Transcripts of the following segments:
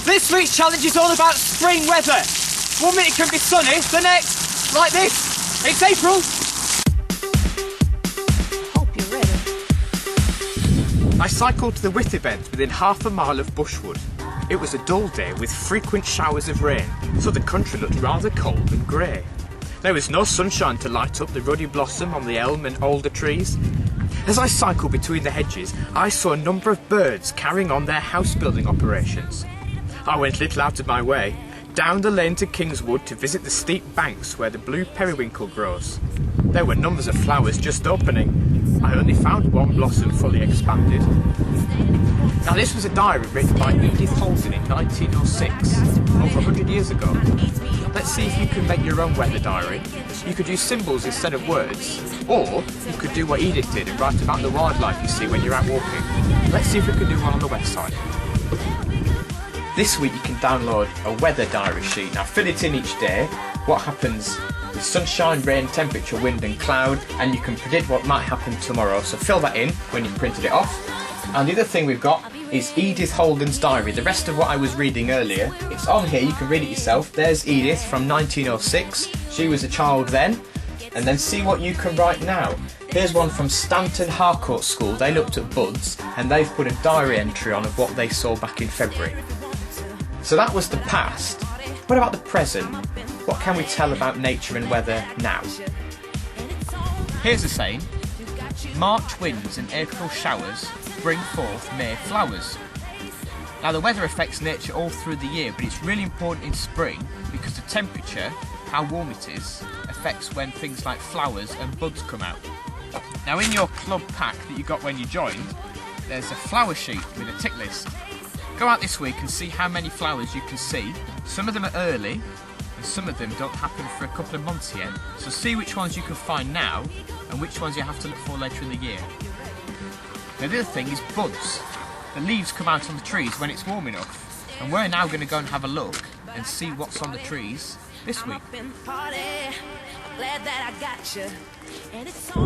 This week's challenge is all about spring weather. 1 minute can be sunny, the next, like this. It's April. Hope you're ready. I cycled to the Withy Bends within half a mile of Bushwood. It was a dull day with frequent showers of rain, so the country looked rather cold and grey. There was no sunshine to light up the ruddy blossom on the elm and alder trees. As I cycled between the hedges, I saw a number of birds carrying on their house building operations. I went little out of my way, down the lane to Kingswood to visit the steep banks where the blue periwinkle grows. There were numbers of flowers just opening. I only found one blossom fully expanded. Now this was a diary written by Edith Holden in 1906, over 100 years ago. Let's see if you can make your own weather diary. You could use symbols instead of words, or you could do what Edith did and write about the wildlife you see when you're out walking. Let's see if we can do one on the website. This week you can download a weather diary sheet. Now fill it in each day, what happens with sunshine, rain, temperature, wind and cloud, and you can predict what might happen tomorrow. So fill that in when you've printed it off. And the other thing we've got is Edith Holden's diary. The rest of what I was reading earlier, it's on here, you can read it yourself. There's Edith from 1906, she was a child then. And then see what you can write now. Here's one from Stanton Harcourt School. They looked at buds and they've put a diary entry on of what they saw back in February. So that was the past. What about the present? What can we tell about nature and weather now? Here's a saying: March winds and April showers bring forth May flowers. Now the weather affects nature all through the year, but it's really important in spring because the temperature, how warm it is, affects when things like flowers and buds come out. Now in your club pack that you got when you joined, there's a flower sheet with a tick list. Go out this week and see how many flowers you can see. Some of them are early and some of them don't happen for a couple of months yet. So see which ones you can find now and which ones you have to look for later in the year. Now the other thing is buds. The leaves come out on the trees when it's warm enough, and we're now going to go and have a look and see what's on the trees this week.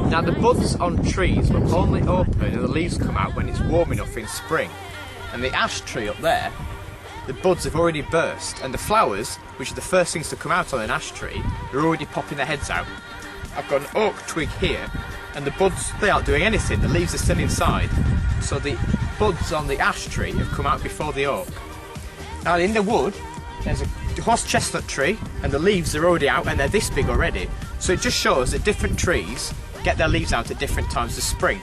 Now the buds on trees will only open and the leaves come out when it's warm enough in spring. And the ash tree up there, the buds have already burst, and the flowers, which are the first things to come out on an ash tree, are already popping their heads out. I've got an oak twig here, and the buds, they aren't doing anything, the leaves are still inside. So the buds on the ash tree have come out before the oak. Now in the wood, there's a horse chestnut tree, and the leaves are already out, and they're this big already. So it just shows that different trees get their leaves out at different times of spring.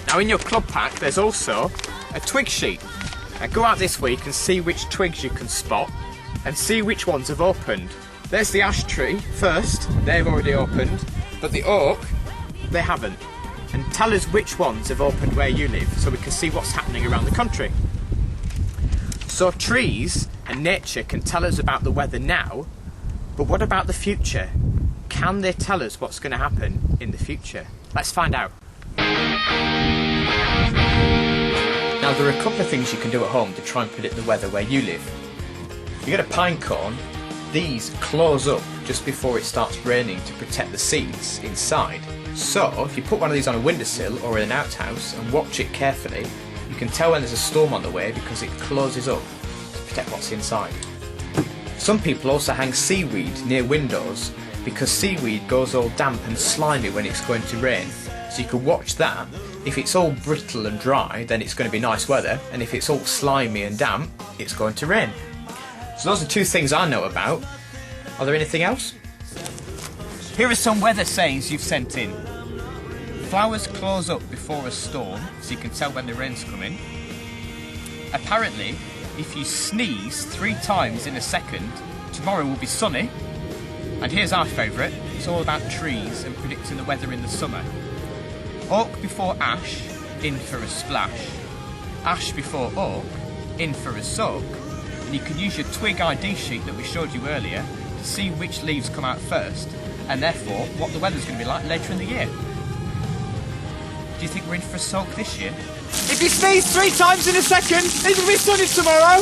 Now in your club pack, there's also a twig sheet. Now go out this week and see which twigs you can spot, and see which ones have opened. There's the ash tree first, they've already opened, but the oak, they haven't. And tell us which ones have opened where you live, so we can see what's happening around the country. So trees and nature can tell us about the weather now, but what about the future? Can they tell us what's going to happen in the future? Let's find out. Now there are a couple of things you can do at home to try and predict the weather where you live. You get a pine cone, these close up just before it starts raining to protect the seeds inside. So if you put one of these on a windowsill or in an outhouse and watch it carefully, you can tell when there's a storm on the way because it closes up to protect what's inside. Some people also hang seaweed near windows because seaweed goes all damp and slimy when it's going to rain. So you can watch that. If it's all brittle and dry, then it's going to be nice weather, and if it's all slimy and damp, it's going to rain. So those are two things I know about. Are there anything else? Here are some weather sayings you've sent in. Flowers close up before a storm, so you can tell when the rain's coming. Apparently, if you sneeze 3 times in a second, tomorrow will be sunny. And here's our favourite, it's all about trees and predicting the weather in the summer. Oak before ash, in for a splash. Ash before oak, in for a soak. And you can use your twig ID sheet that we showed you earlier to see which leaves come out first, and therefore what the weather's going to be like later in the year. Do you think we're in for a soak this year? If you sneeze 3 times in a second, it'll be sunny tomorrow.